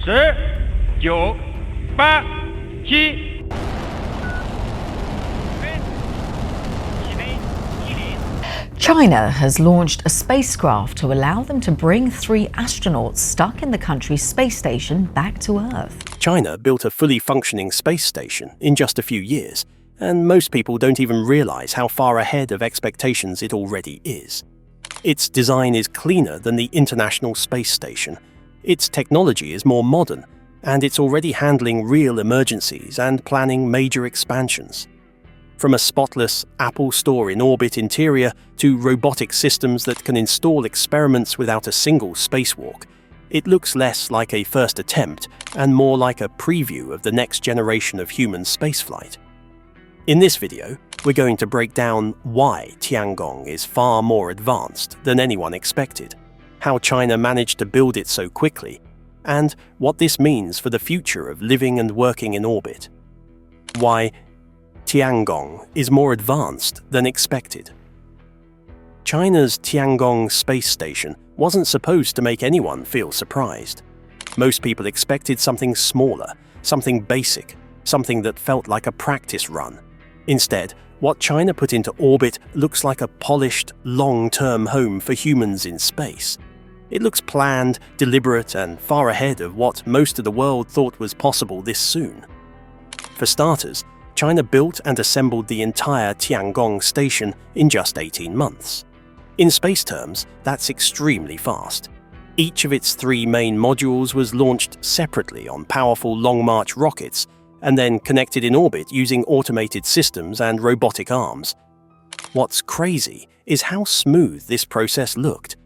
10、9、8、7。China has launched a spacecraft to allow them to bring 3 astronauts stuck in the country's space station back to Earth. China built a fully functioning space station in just a few years, and most people don't even realize how far ahead of expectations it already is. Its design is cleaner than the International Space Station, its technology is more modern, and it's already handling real emergencies and planning major expansions. From a spotless Apple Store in orbit interior to robotic systems that can install experiments without a single spacewalk, it looks less like a first attempt and more like a preview of the next generation of human spaceflight. In this video, we're going to break down why Tiangong is far more advanced than anyone expected, how China managed to build it so quickly, and what this means for the future of living and working in orbit. Why Tiangong is more advanced than expected. China's Tiangong space station wasn't supposed to make anyone feel surprised. Most people expected something smaller, something basic, something that felt like a practice run. Instead, what China put into orbit looks like a polished, long-term home for humans in space. It looks planned, deliberate, and far ahead of what most of the world thought was possible this soon. For starters, China built and assembled the entire Tiangong station in just 18 months. In space terms, that's extremely fast. Each of its 3 main modules was launched separately on powerful Long March rockets and then connected in orbit using automated systems and robotic arms. What's crazy is how smooth this process looked.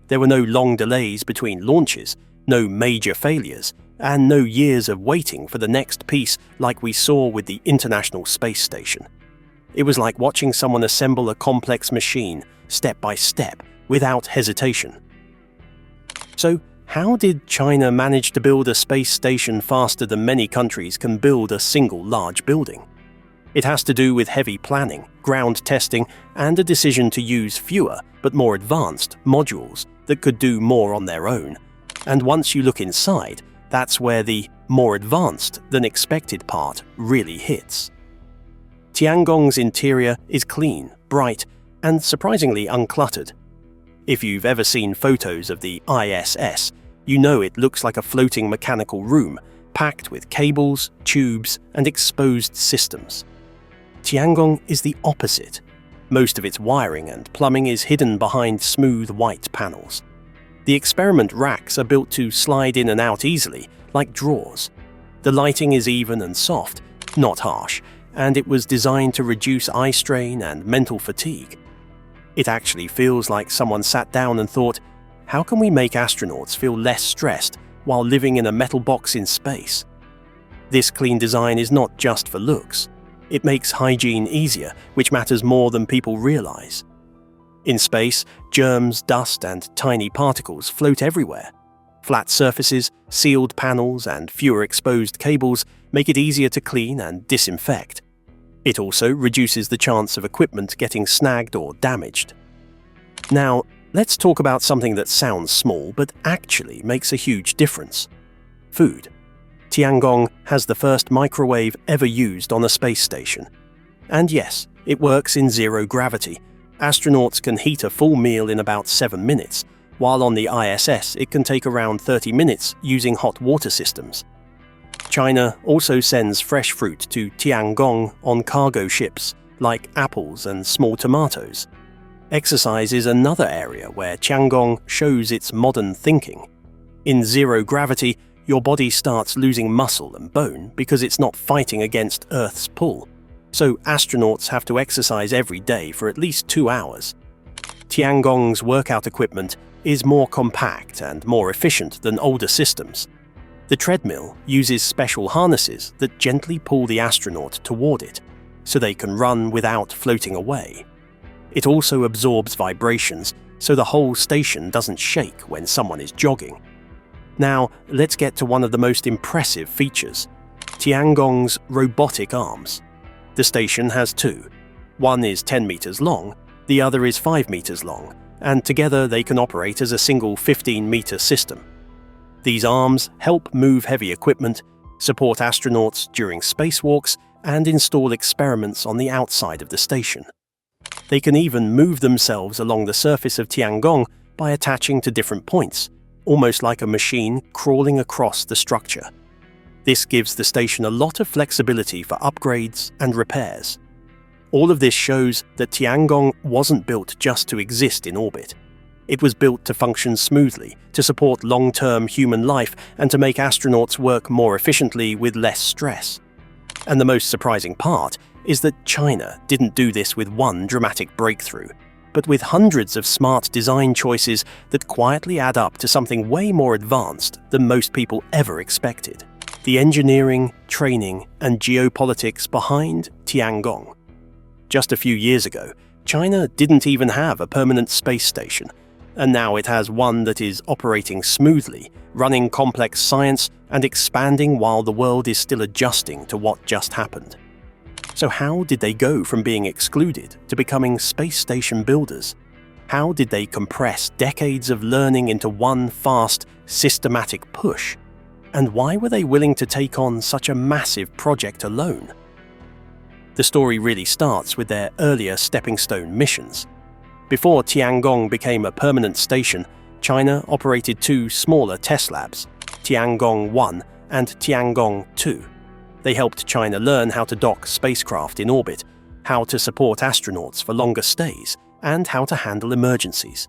There were no long delays between launches, no major failures, and no years of waiting for the next piece like we saw with the International Space Station. It was like watching someone assemble a complex machine, step by step, without hesitation. So, how did China manage to build a space station faster than many countries can build a single large building? It has to do with heavy planning, ground testing, and a decision to use fewer but more advanced modules that could do more on their own. And once you look inside, that's where the more advanced than expected part really hits. Tiangong's interior is clean, bright, and surprisingly uncluttered. If you've ever seen photos of the ISS, you know it looks like a floating mechanical room, packed with cables, tubes, and exposed systems. Tiangong is the opposite. Most of its wiring and plumbing is hidden behind smooth white panels. The experiment racks are built to slide in and out easily, like drawers. The lighting is even and soft, not harsh, and it was designed to reduce eye strain and mental fatigue. It actually feels like someone sat down and thought, how can we make astronauts feel less stressed while living in a metal box in space? This clean design is not just for looks. It makes hygiene easier, which matters more than people realize. In space, germs, dust, and tiny particles float everywhere. Flat surfaces, sealed panels, and fewer exposed cables make it easier to clean and disinfect. It also reduces the chance of equipment getting snagged or damaged. Now, let's talk about something that sounds small but actually makes a huge difference. Food. Tiangong has the first microwave ever used on a space station. And yes, it works in zero gravity. Astronauts can heat a full meal in about 7 minutes, while on the ISS it can take around 30 minutes using hot water systems. China also sends fresh fruit to Tiangong on cargo ships, like apples and small tomatoes. Exercise is another area where Tiangong shows its modern thinking. In zero gravity, your body starts losing muscle and bone because it's not fighting against Earth's pull. So astronauts have to exercise every day for at least 2 hours. Tiangong's workout equipment is more compact and more efficient than older systems. The treadmill uses special harnesses that gently pull the astronaut toward it, so they can run without floating away. It also absorbs vibrations, so the whole station doesn't shake when someone is jogging. Now, let's get to one of the most impressive features: Tiangong's robotic arms. The station has 2. One is 10 meters long, the other is 5 meters long, and together they can operate as a single 15-meter system. These arms help move heavy equipment, support astronauts during spacewalks, and install experiments on the outside of the station. They can even move themselves along the surface of Tiangong by attaching to different points, almost like a machine crawling across the structure. This gives the station a lot of flexibility for upgrades and repairs. All of this shows that Tiangong wasn't built just to exist in orbit. It was built to function smoothly, to support long-term human life, and to make astronauts work more efficiently with less stress. And the most surprising part is that China didn't do this with one dramatic breakthrough, but with hundreds of smart design choices that quietly add up to something way more advanced than most people ever expected. The engineering, training, and geopolitics behind Tiangong. Just a few years ago, China didn't even have a permanent space station, and now it has one that is operating smoothly, running complex science, and expanding while the world is still adjusting to what just happened. So how did they go from being excluded to becoming space station builders? How did they compress decades of learning into one fast, systematic push? And why were they willing to take on such a massive project alone? The story really starts with their earlier stepping stone missions. Before Tiangong became a permanent station, China operated two smaller test labs, Tiangong 1 and Tiangong 2. They helped China learn how to dock spacecraft in orbit, how to support astronauts for longer stays, and how to handle emergencies.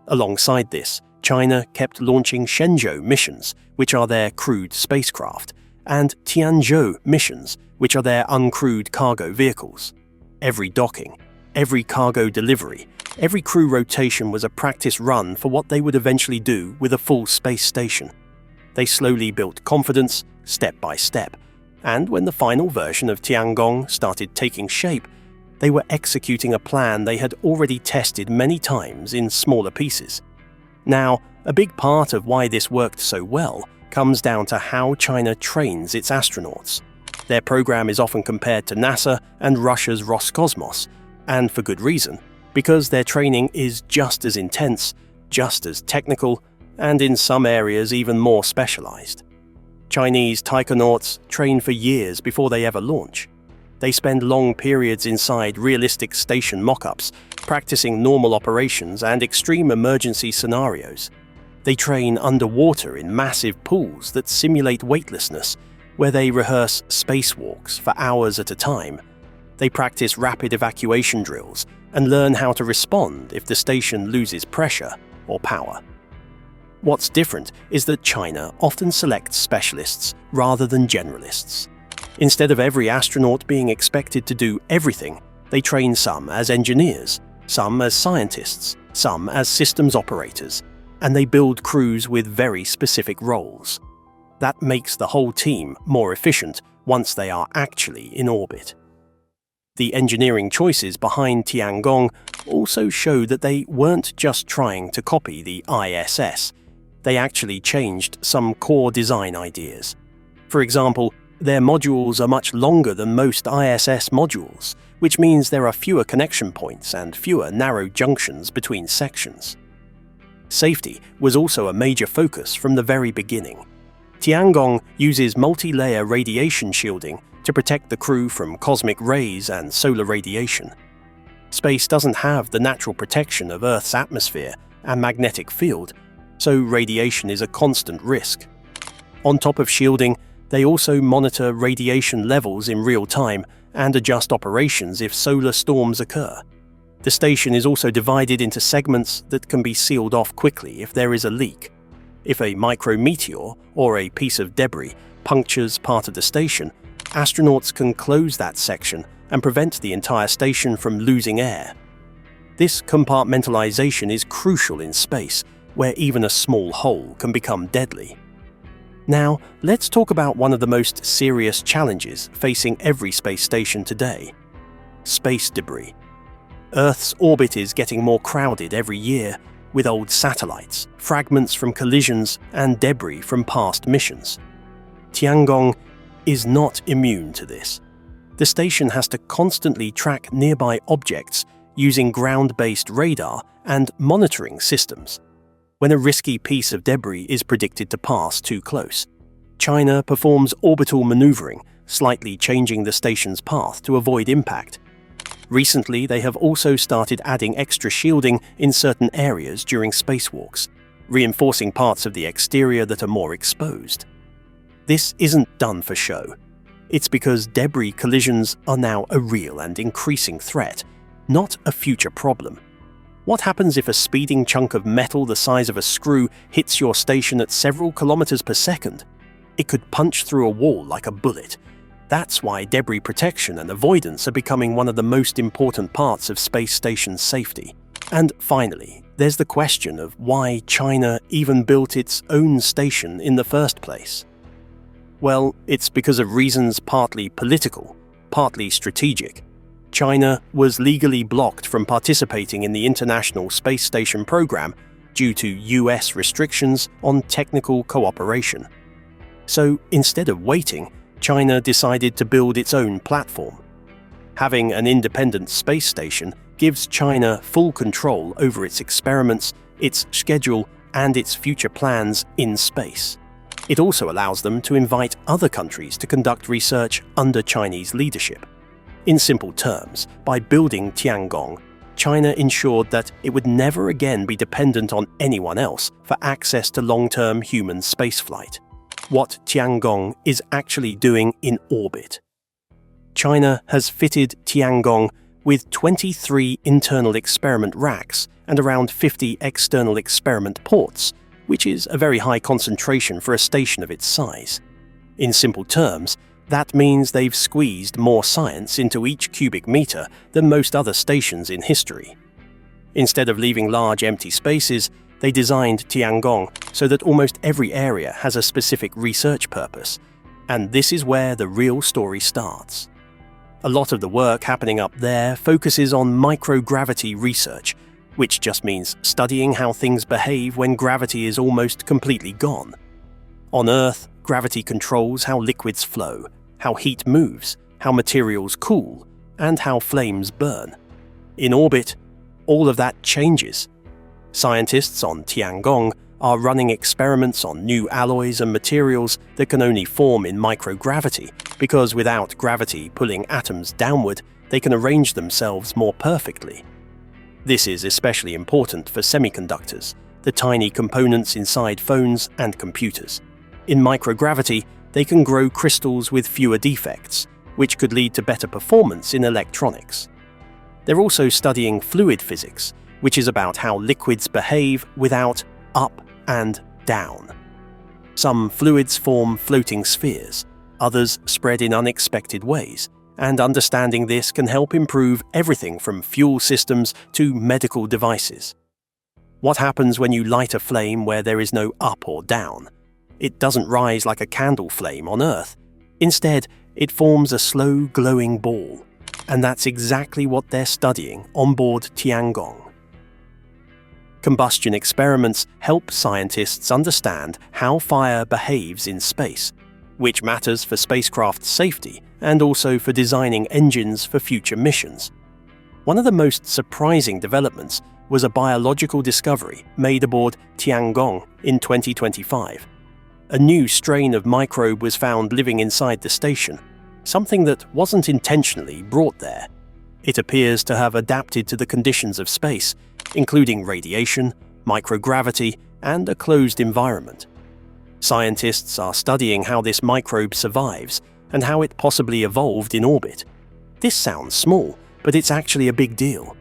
Alongside this, China kept launching Shenzhou missions, which are their crewed spacecraft, and Tianzhou missions, which are their uncrewed cargo vehicles. Every docking, every cargo delivery, every crew rotation was a practice run for what they would eventually do with a full space station. They slowly built confidence, step by step, and when the final version of Tiangong started taking shape, they were executing a plan they had already tested many times in smaller pieces. Now, a big part of why this worked so well comes down to how China trains its astronauts. Their program is often compared to NASA and Russia's Roscosmos, and for good reason, because their training is just as intense, just as technical, and in some areas even more specialized. Chinese taikonauts train for years before they ever launch. They spend long periods inside realistic station mock-ups, practicing normal operations and extreme emergency scenarios. They train underwater in massive pools that simulate weightlessness, where they rehearse spacewalks for hours at a time. They practice rapid evacuation drills and learn how to respond if the station loses pressure or power. What's different is that China often selects specialists rather than generalists. Instead of every astronaut being expected to do everything, they train some as engineers, some as scientists, some as systems operators, and they build crews with very specific roles. That makes the whole team more efficient once they are actually in orbit. The engineering choices behind Tiangong also show that they weren't just trying to copy the ISS. They actually changed some core design ideas. For example, their modules are much longer than most ISS modules, which means there are fewer connection points and fewer narrow junctions between sections. Safety was also a major focus from the very beginning. Tiangong uses multi-layer radiation shielding to protect the crew from cosmic rays and solar radiation. Space doesn't have the natural protection of Earth's atmosphere and magnetic field, so radiation is a constant risk. On top of shielding, they also monitor radiation levels in real time and adjust operations if solar storms occur. The station is also divided into segments that can be sealed off quickly if there is a leak. If a micrometeor or a piece of debris punctures part of the station, astronauts can close that section and prevent the entire station from losing air. This compartmentalization is crucial in space, where even a small hole can become deadly. Now, let's talk about one of the most serious challenges facing every space station today: space debris. Earth's orbit is getting more crowded every year, with old satellites, fragments from collisions, and debris from past missions. Tiangong is not immune to this. The station has to constantly track nearby objects using ground-based radar and monitoring systems. when a risky piece of debris is predicted to pass too close. China performs orbital maneuvering, slightly changing the station's path to avoid impact. Recently, they have also started adding extra shielding in certain areas during spacewalks, reinforcing parts of the exterior that are more exposed. This isn't done for show. It's because debris collisions are now a real and increasing threat, not a future problem. What happens if a speeding chunk of metal the size of a screw hits your station at several kilometers per second? It could punch through a wall like a bullet. That's why debris protection and avoidance are becoming one of the most important parts of space station safety. And finally, there's the question of why China even built its own station in the first place. Well, it's because of reasons partly political, partly strategic. China was legally blocked from participating in the International Space Station program due to US restrictions on technical cooperation. So instead of waiting, China decided to build its own platform. Having an independent space station gives China full control over its experiments, its schedule, and its future plans in space. It also allows them to invite other countries to conduct research under Chinese leadership. In simple terms, by building Tiangong, China ensured that it would never again be dependent on anyone else for access to long-term human spaceflight. What Tiangong is actually doing in orbit. China has fitted Tiangong with 23 internal experiment racks and around 50 external experiment ports, which is a very high concentration for a station of its size. In simple terms, that means they've squeezed more science into each cubic meter than most other stations in history. Instead of leaving large empty spaces, they designed Tiangong so that almost every area has a specific research purpose, and this is where the real story starts. A lot of the work happening up there focuses on microgravity research, which just means studying how things behave when gravity is almost completely gone. On Earth, gravity controls how liquids flow, how heat moves, how materials cool, and how flames burn. In orbit, all of that changes. Scientists on Tiangong are running experiments on new alloys and materials that can only form in microgravity, because without gravity pulling atoms downward, they can arrange themselves more perfectly. This is especially important for semiconductors, the tiny components inside phones and computers. In microgravity, they can grow crystals with fewer defects, which could lead to better performance in electronics. They're also studying fluid physics, which is about how liquids behave without up and down. Some fluids form floating spheres, others spread in unexpected ways, and understanding this can help improve everything from fuel systems to medical devices. What happens when you light a flame where there is no up or down? It doesn't rise like a candle flame on Earth. Instead, it forms a slow glowing ball, and that's exactly what they're studying on board Tiangong. Combustion experiments help scientists understand how fire behaves in space, which matters for spacecraft safety and also for designing engines for future missions. One of the most surprising developments was a biological discovery made aboard Tiangong in 2025. A new strain of microbe was found living inside the station, something that wasn't intentionally brought there. It appears to have adapted to the conditions of space, including radiation, microgravity, and a closed environment. Scientists are studying how this microbe survives and how it possibly evolved in orbit. This sounds small, but it's actually a big deal.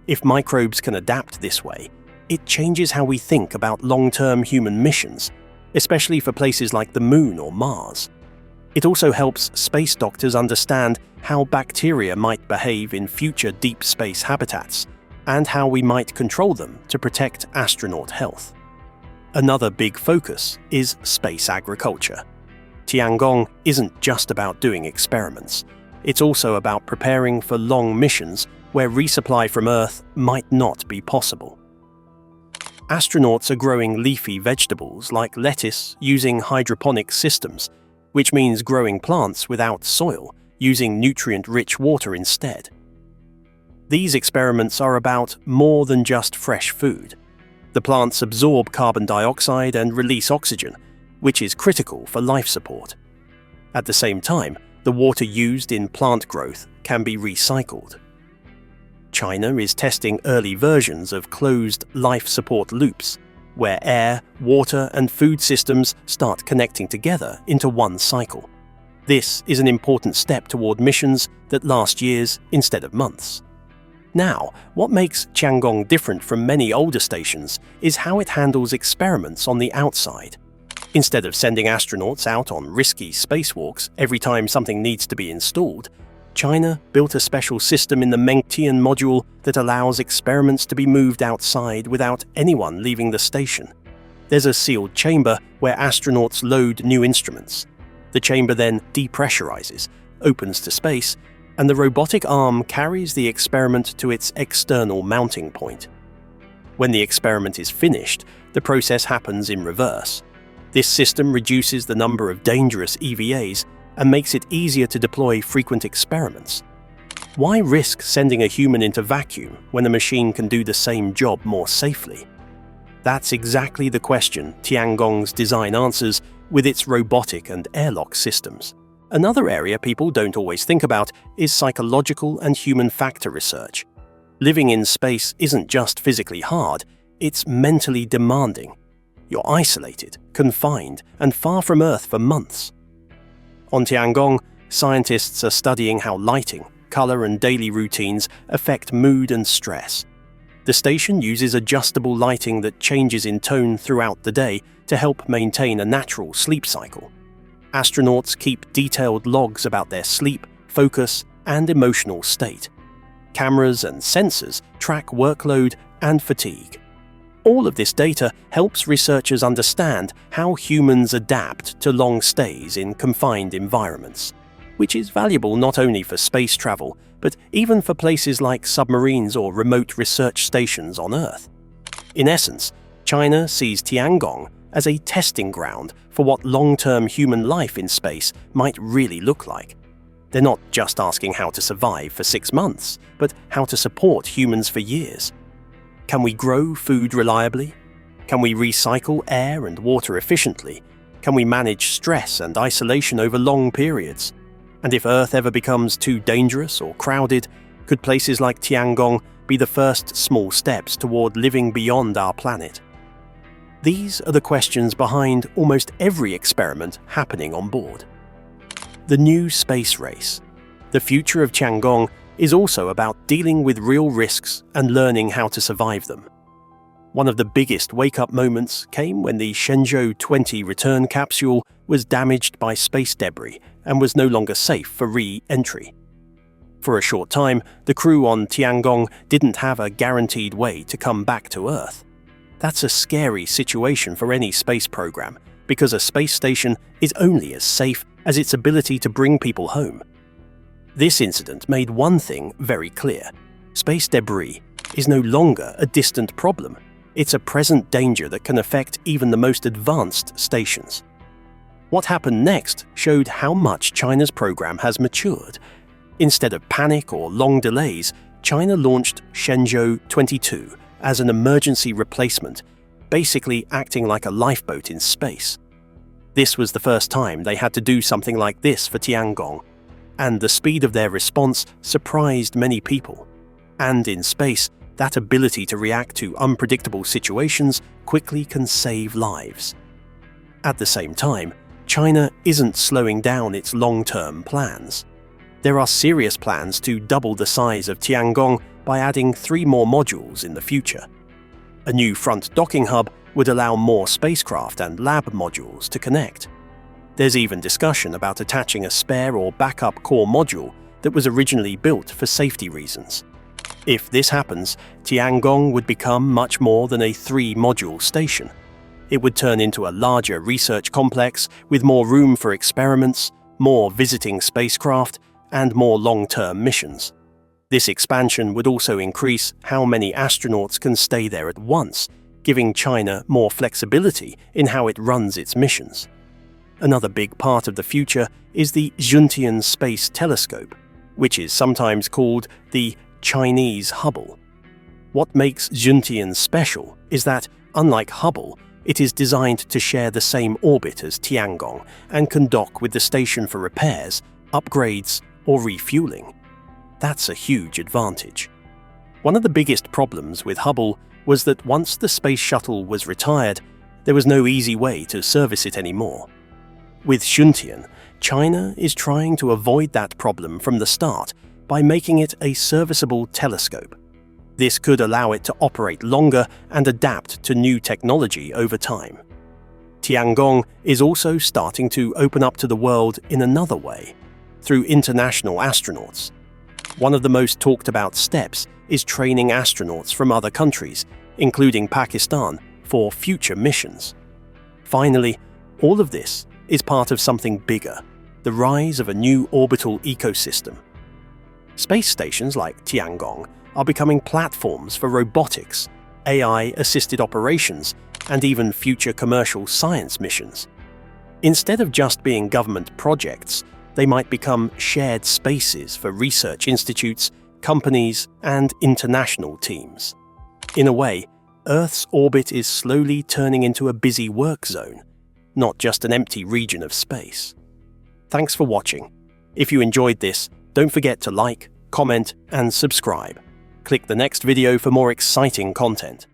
If microbes can adapt this way, it changes how we think about long-term human missions, especially for places like the Moon or Mars. It also helps space doctors understand how bacteria might behave in future deep space habitats, and how we might control them to protect astronaut health. Another big focus is space agriculture. Tiangong isn't just about doing experiments. It's also about preparing for long missions where resupply from Earth might not be possible. Astronauts are growing leafy vegetables like lettuce using hydroponic systems, which means growing plants without soil, using nutrient-rich water instead. These experiments are about more than just fresh food. The plants absorb carbon dioxide and release oxygen, which is critical for life support. At the same time, the water used in plant growth can be recycled. China is testing early versions of closed life support loops, where air, water, and food systems start connecting together into one cycle. This is an important step toward missions that last years instead of months. Now, what makes Tiangong different from many older stations is how it handles experiments on the outside. Instead of sending astronauts out on risky spacewalks every time something needs to be installed, China built a special system in the Mengtian module that allows experiments to be moved outside without anyone leaving the station. There's a sealed chamber where astronauts load new instruments. The chamber then depressurizes, opens to space, and the robotic arm carries the experiment to its external mounting point. When the experiment is finished, the process happens in reverse. This system reduces the number of dangerous EVAs and makes it easier to deploy frequent experiments. Why risk sending a human into vacuum when a machine can do the same job more safely? That's exactly the question Tiangong's design answers with its robotic and airlock systems. Another area people don't always think about is psychological and human factor research. Living in space isn't just physically hard, it's mentally demanding. You're isolated, confined, and far from Earth for months. On Tiangong, scientists are studying how lighting, color, and daily routines affect mood and stress. The station uses adjustable lighting that changes in tone throughout the day to help maintain a natural sleep cycle. Astronauts keep detailed logs about their sleep, focus, and emotional state. Cameras and sensors track workload and fatigue. All of this data helps researchers understand how humans adapt to long stays in confined environments, which is valuable not only for space travel, but even for places like submarines or remote research stations on Earth. In essence, China sees Tiangong as a testing ground for what long-term human life in space might really look like. They're not just asking how to survive for 6 months, but how to support humans for years. Can we grow food reliably? Can we recycle air and water efficiently? Can we manage stress and isolation over long periods? And if Earth ever becomes too dangerous or crowded, could places like Tiangong be the first small steps toward living beyond our planet? These are the questions behind almost every experiment happening on board. The new space race. The future of Tiangong is also about dealing with real risks and learning how to survive them. One of the biggest wake-up moments came when the Shenzhou 20 return capsule was damaged by space debris and was no longer safe for re-entry. For a short time, the crew on Tiangong didn't have a guaranteed way to come back to Earth. That's a scary situation for any space program, because a space station is only as safe as its ability to bring people home. This incident made one thing very clear. Space debris is no longer a distant problem. It's a present danger that can affect even the most advanced stations. What happened next showed how much China's program has matured. Instead of panic or long delays, China launched Shenzhou 22 as an emergency replacement, basically acting like a lifeboat in space. This was the first time they had to do something like this for Tiangong, and the speed of their response surprised many people. And in space, that ability to react to unpredictable situations quickly can save lives. At the same time, China isn't slowing down its long-term plans. There are serious plans to double the size of Tiangong by adding 3 more modules in the future. A new front docking hub would allow more spacecraft and lab modules to connect. There's even discussion about attaching a spare or backup core module that was originally built for safety reasons. If this happens, Tiangong would become much more than a 3-module station. It would turn into a larger research complex with more room for experiments, more visiting spacecraft, and more long-term missions. This expansion would also increase how many astronauts can stay there at once, giving China more flexibility in how it runs its missions. Another big part of the future is the Juntian Space Telescope, which is sometimes called the Chinese Hubble. What makes Juntian special is that, Unlike Hubble, it is designed to share the same orbit as Tiangong and can dock with the station for repairs, upgrades, or refueling. That's a huge advantage. One of the biggest problems with Hubble was that once the space shuttle was retired, there was no easy way to service it anymore. With Shuntian, China is trying to avoid that problem from the start by making it a serviceable telescope. This could allow it to operate longer and adapt to new technology over time. Tiangong is also starting to open up to the world in another way, through international astronauts. One of the most talked about steps is training astronauts from other countries, including Pakistan, for future missions. Finally, all of this is part of something bigger, the rise of a new orbital ecosystem. Space stations like Tiangong are becoming platforms for robotics, AI-assisted operations, and even future commercial science missions. Instead of just being government projects, they might become shared spaces for research institutes, companies, and international teams. In a way, Earth's orbit is slowly turning into a busy work zone, not just an empty region of space. Thanks for watching. If you enjoyed this, don't forget to like, comment, and subscribe. Click the next video for more exciting content.